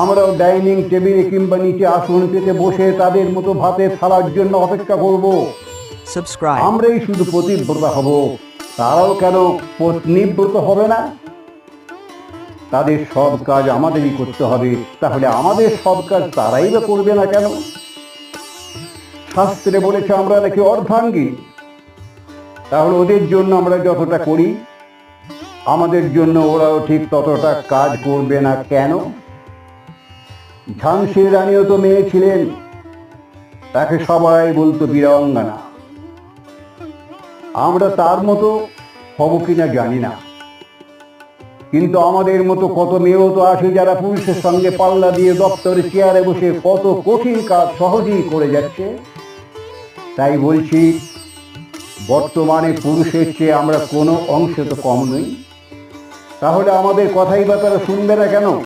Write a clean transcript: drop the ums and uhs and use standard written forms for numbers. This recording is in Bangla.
আমরাও ডাইনিং টেবিলে কিংবা নিচে আসন পেতে বসে তাদের মতো ভাতের থালার জন্য অপেক্ষা করব। Subscribe. আমরাই শুধু পতিব্রতা হব, তারাও কেন পত্নীব্রত হবে না? তাদের সব কাজ আমাদেরই করতে হবে, তাহলে আমাদের সব কাজ তারাই বা করবে না কেন? শাস্ত্রে বলেছে আমরা নাকি অর্ধাঙ্গী, তাহলে ওদের জন্য আমরা যতটা করি আমাদের জন্য ওরাও ঠিক ততটা কাজ করবে না কেন? ঝাঁসির রানীও তো মেয়ে ছিলেন, তাকে সবাই বলতো বীরাঙ্গনা। আমরা তার মতো হব কিনা জানি না, কিন্তু আমাদের মতো কত মেয়েও তো আছে যারা পুরুষের সঙ্গে পাল্লা দিয়ে দপ্তরে চেয়ারে বসে কত কঠিন কাজ সহজেই করে যাচ্ছে। তাই বলছি, বর্তমানে পুরুষের চেয়ে আমরা কোনো অংশে তো কম নই, তাহলে আমাদের কথাই বা তারা শুনবে না কেন?